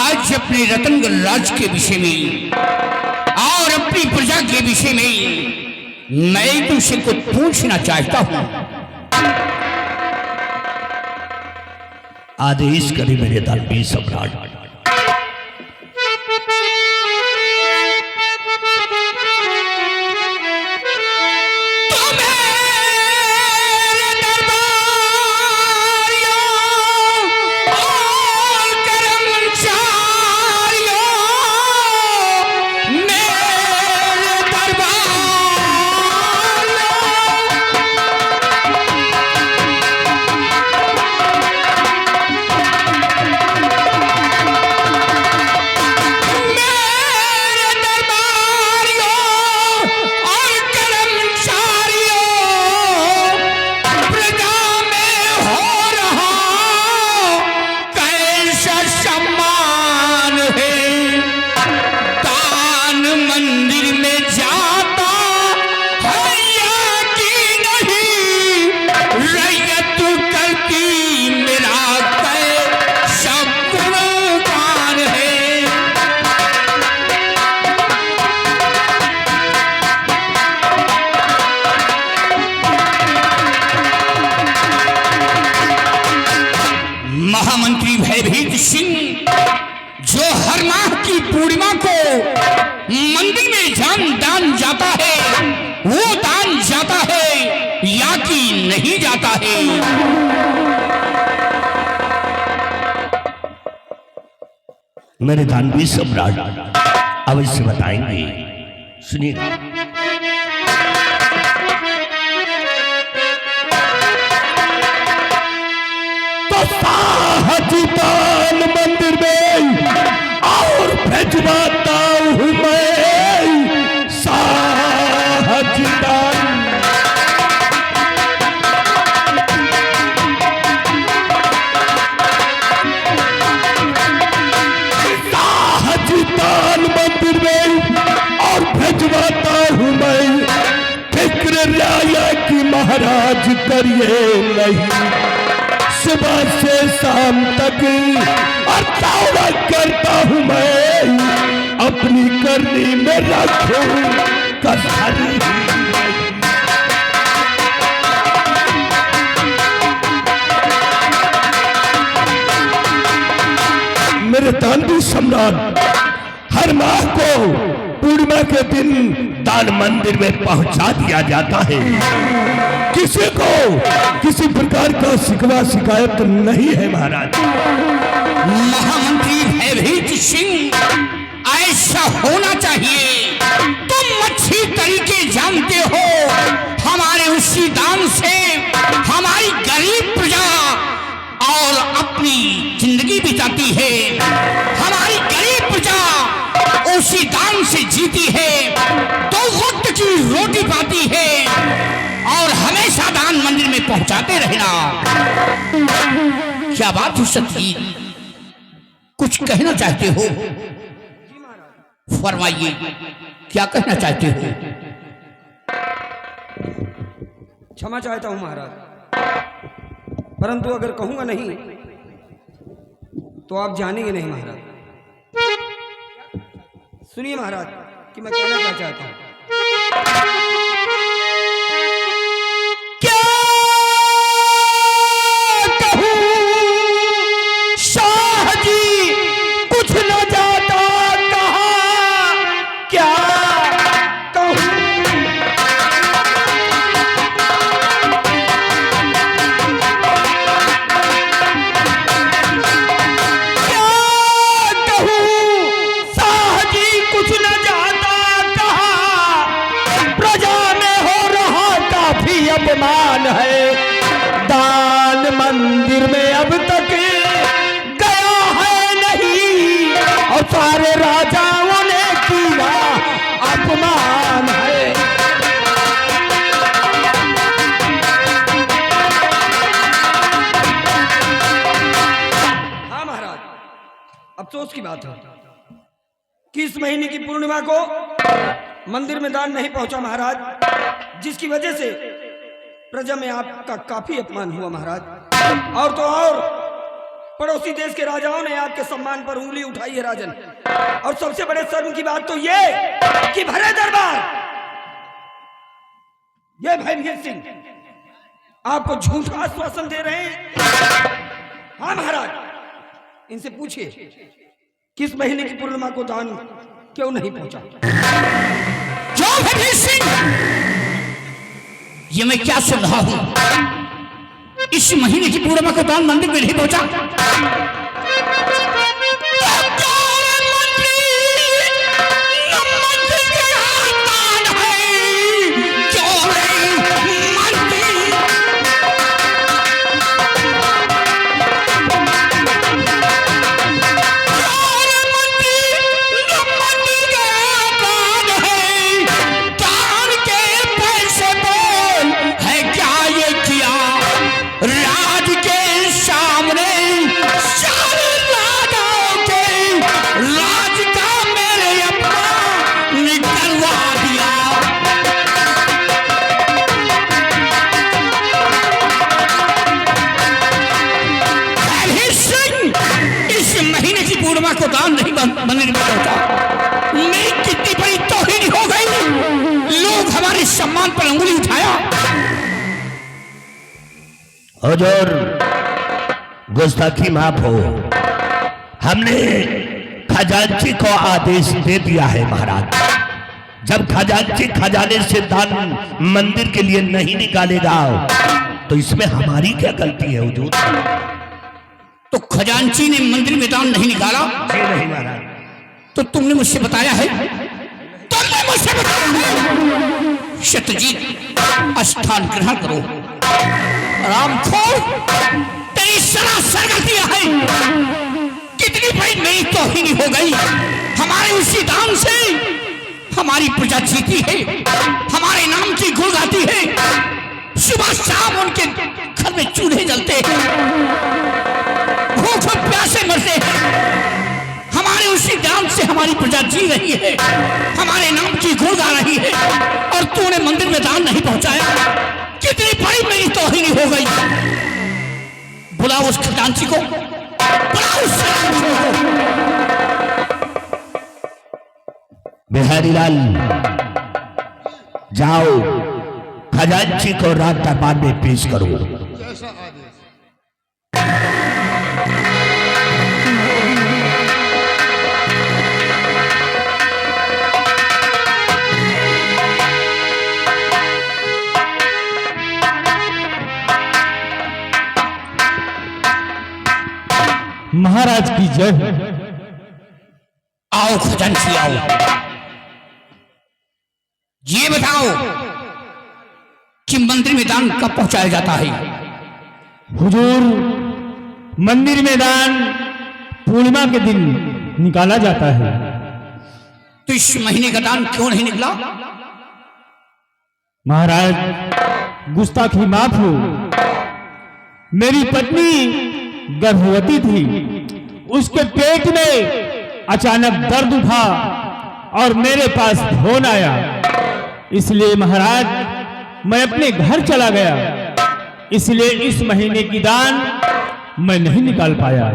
आज अपने रतनगढ़ राज के विषय में और अपनी प्रजा के विषय में मैं तुमसे कुछ पूछना चाहता हूं। आदेश करे मेरे दानवीर सम्राट। महामंत्री भयभीत सिंह जो हर माह की पूर्णिमा को मंदिर में दान जाता है, वो दान जाता है या कि नहीं जाता है? मेरे दानवीर सम्राट अवश्य बताएंगे, सुनिएगा। दान मंदिर में और भेजवाता हूं मैं साहज दान। साहज दान मंदिर में और भेजवाता हूं मैं। फिक्र राया की महाराज करिए नहीं, सुबह से शाम तक और दौड़ा करता हूं मैं। अपनी करनी में रखूं कसर। मेरे दानवीर सम्राट हर माह को पूर्णिमा के दिन दान मंदिर में पहुंचा दिया जाता है। किसी को किसी प्रकार का शिकवा शिकायत नहीं है महाराज। महामंत्री भयभीत सिंह, ऐसा होना चाहिए। तुम अच्छी तरीके जानते हो हमारे उसी दान से हमारी गरीब प्रजा और अपनी जिंदगी बिताती है। हमारी गरीब प्रजा उसी दान से जीती है, 2 वक्त की रोटी पाती है और हमेशा दान मंदिर में पहुंचाते रहना। क्या बात हो सकती? कुछ कहना चाहते हो? फरमाइए, क्या कहना चाहते हो? क्षमा चाहता हूं महाराज, परंतु अगर कहूंगा नहीं तो आप जानेंगे नहीं महाराज। सुनिए महाराज कि मैं कहना क्या चाहता हूं। अपमान है दान मंदिर में अब तक गया है नहीं, और सारे राजाओं ने किया अपमान है। हाँ महाराज, अफसोस की बात है कि इस महीने की पूर्णिमा को मंदिर में दान नहीं पहुंचा महाराज, जिसकी वजह से प्रजा में आपका काफी अपमान हुआ महाराज। और तो और पड़ोसी देश के राजाओं ने आपके सम्मान पर उंगली उठाई है राजन। और सबसे बड़े शर्म की बात तो ये कि भरे दरबार ये भाई वीर सिंह आपको झूठा आश्वासन दे रहे हैं। हाँ महाराज, इनसे पूछिए किस महीने की पूर्णिमा को दान क्यों नहीं पहुंचा। क्यों है वीर सिंह? ये मैं क्या सुन रहा हूं? इस महीने की पूर्णिमा को दान मंदिर में नहीं पहुंचा। को दान नहीं मंदिर में पहुंचा। मेरी कितनी बड़ी तौहीन हो गई। लोग हमारे सम्मान पर उंगली उठाया। हुजूर, गुस्ताखी माफ हो। हमने खजांची को आदेश दे दिया है महाराज। जब खजांची खजाने से दान मंदिर के लिए नहीं निकालेगा तो इसमें हमारी क्या गलती है हुजूर? तो खजांची ने मंदिर में दान नहीं निकाला? जी नहीं महाराज। तो तुमने मुझसे बताया है? तुमने मुझसे बताया है? शतजीत स्थान ग्रहण करो। रामखोर, तेरी सरासर गलतियां है। कितनी बड़ी मेरी तौहीन हो गई। हमारे उसी दान से हमारी प्रजा जीती है, हमारे नाम की गुण गाती है। सुबह शाम उनके घर में चूल्हे जलते हैं, भूख प्यासे मरते हैं। हमारे उसी दान से हमारी प्रजा जी रही है, हमारे नाम की गुण गा रही है। और तूने मंदिर में दान नहीं पहुंचाया। कितनी बड़ी मेरी तौहीन हो गई। बुलाओ उस खजांची को, बुलाओ उस खजांची को। बिहारी लाल, जाओ खजांची को राज दरबार में पेश करो। जैसा आदेश। महाराज की जय। आओ खजांची आओ, ये बताओ कि मंदिर में दान कब पहुंचाया जाता है? हुजूर, मंदिर में दान पूर्णिमा के दिन निकाला जाता है। तो इस महीने का दान क्यों नहीं निकला? महाराज, गुस्ताखी माफ हो। मेरी पत्नी गर्भवती थी, उसके पेट में अचानक दर्द उठा और मेरे पास फोन आया। इसलिए महाराज मैं अपने घर चला गया। इसलिए इस महीने की दान मैं नहीं निकाल पाया।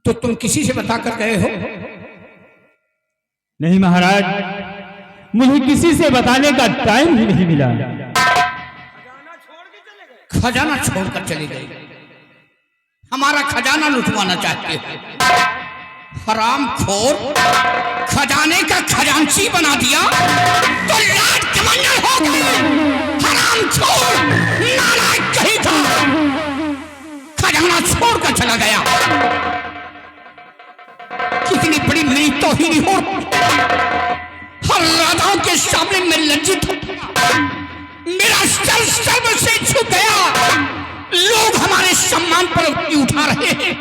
तो तुम किसी से बता कर गए हो? नहीं महाराज, मुझे किसी से बताने का टाइम ही नहीं मिला। खजाना छोड़कर चले गए। हमारा खजाना लुटवाना चाहते हो? हरामखोर, खजाने का खजांची बना दिया तो लाट कमांडर हो गए। हरामखोर, नालायक कहीं का, खजाना छोड़कर चला गया। कितनी बड़ी मेरी तौहीन हो। हर राजाओं के सामने मैं लज्जित हूं। मेरा सर सर्व से झुक गया। लोग हमारे सम्मान पर उंगली उठा रहे हैं।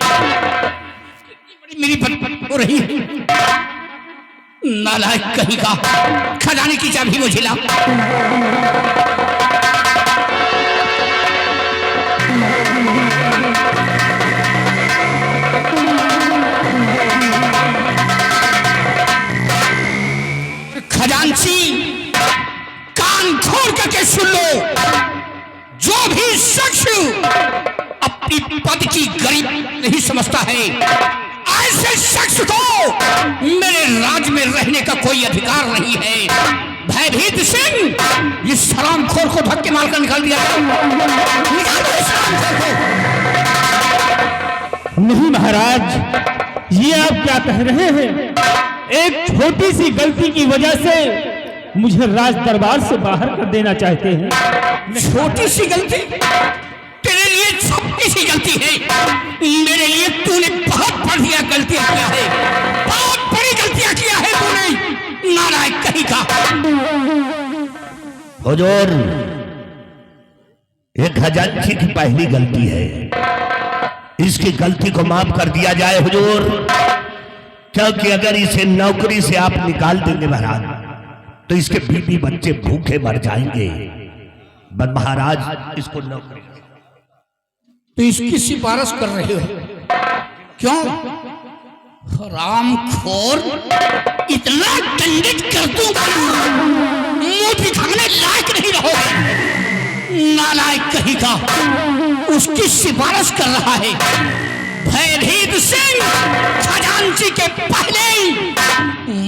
कितनी बड़ी मेरी बदबू हो रही है। नालायक कहीं का, खजाने की चाबी मुझे ला। खजांची, कान खोल करके सुन लो। जो भी शख्स अपनी पद की गरिमा शख्स को मेरे राज में रहने का कोई अधिकार नहीं है। भयभीत सिंह, इस सलामखोर को धक्के मारकर निकाल दिया जाए। निकाल दो इस सलामखोर को। नहीं महाराज, ये आप क्या कह रहे हैं? एक छोटी सी गलती की वजह से मुझे राज दरबार से बाहर कर देना चाहते हैं। छोटी सी गलती? तेरे लिए छोटी सी गलती है, मेरे लिए तूने बहुत बढ़िया गलतियां किया है, बहुत बड़ी गलतियां किया है तूने, नालायक कहीं का। हुजूर, ये खजांची की पहली गलती है, इसकी गलती को माफ कर दिया जाए हुजूर, क्योंकि अगर इसे नौकरी से आप निकाल देंगे महाराज तो इसके बीवी बच्चे भूखे मर जाएंगे। बस महाराज इसको नौकरी। तो इसकी सिफारिश कर रहे हो क्यों? हरामखोर, इतना दंडित कर दूंगा मुंह दिखाने लायक नहीं रहोगे, नालायक कहीं का। उसकी सिफारिश कर रहा है भयभीत सिंह, खजांची के पहले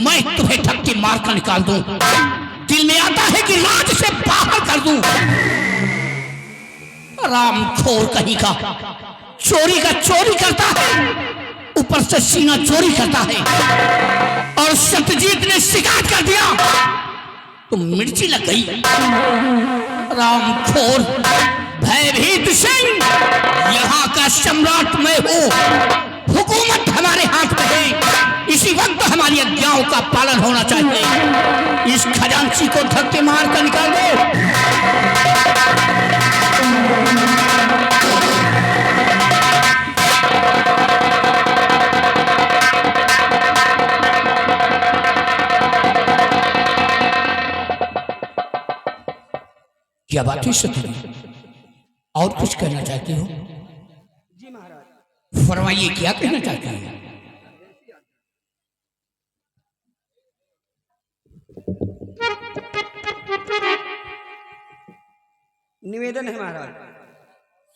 मैं तुम्हें धक्के मारकर निकाल दूं। दिल में आता है कि राज से बाहर कर दूं। रामखोर कहीं का, चोरी का चोरी करता है, ऊपर से सीना चोरी करता है, और सत्यजीत ने शिकायत कर दिया तो मिर्ची लग गई। रामखोर भयभीत सिंह, यहाँ का सम्राट मैं हूँ, हुकूमत हमारे हाथ में है, इसी वक्त हमारी आज्ञाओं का पालन होना चाहिए। इस खजांची को धक्के मार कर निकाल दो। क्या बात है सत्यजीत, और कुछ कहना चाहते हो? जी महाराज। फरमाइए, क्या कहना चाहते हैं? निवेदन है महाराज,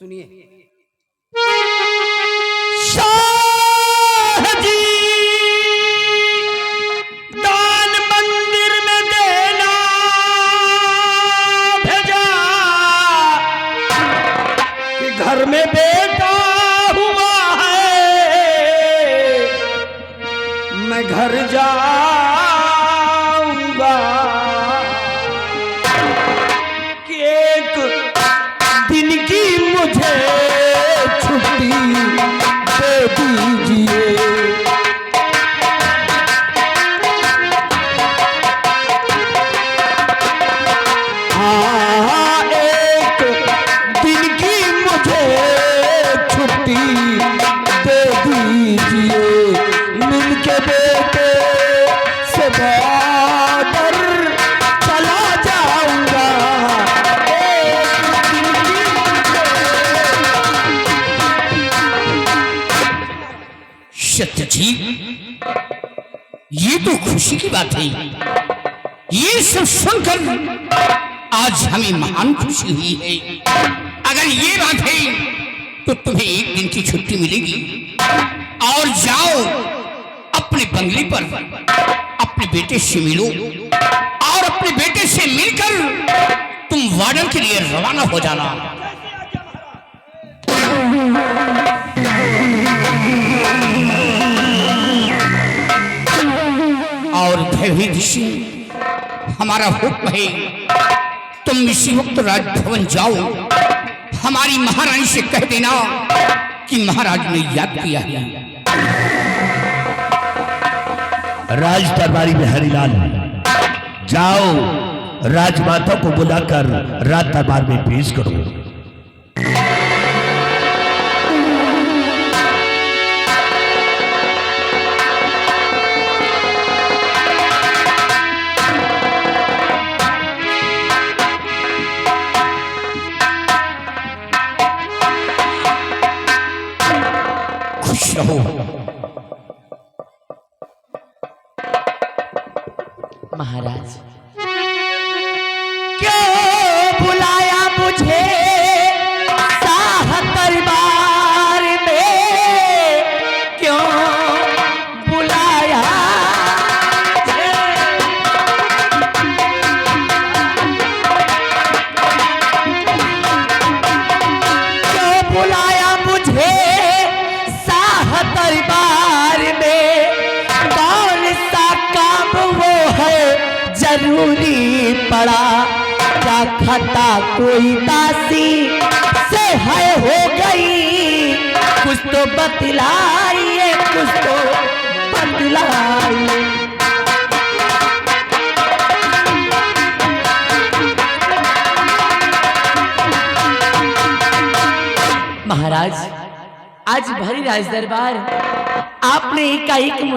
सुनिए। शाहजी, दान मंदिर में देना भेजा कि घर में बेटा हुआ है, मैं घर जाऊंगा कि एक दिन की मुझे छुट्टी दे दीजिए। हाँ, एक दिन की मुझे छुट्टी दे दीजिए, मिलके बेटे से बॉर्डर चला जाऊंगा। एक दिन की सत्यजीत, ये तो खुशी की बात है। ये सब सुनकर आज हमें महान खुशी हुई है। अगर ये बात है तो तुम्हें एक दिन की छुट्टी मिलेगी, और जाओ अपने बंगले पर अपने बेटे से मिलो, और अपने बेटे से मिलकर तुम वार्डन के लिए रवाना हो जाना। और भयभीत सिंह, हमारा हुक्म है तुम इसी वक्त राजभवन जाओ, हमारी महारानी से कह देना कि महाराज ने याद किया है। राज दरबारी में हरिलाल, जाओ राजमाता को बुलाकर राज दरबार में पेश करो। खुश रहो। महाराज, क्यों बुलाया मुझे शाह दरबार में, क्यों जरूरी पड़ा, क्या खता कोई दासी से है हो गई, कुछ तो बतलाइए, कुछ तो बतलाइए। महाराज, आज भरी राज दरबार आपने एकाएक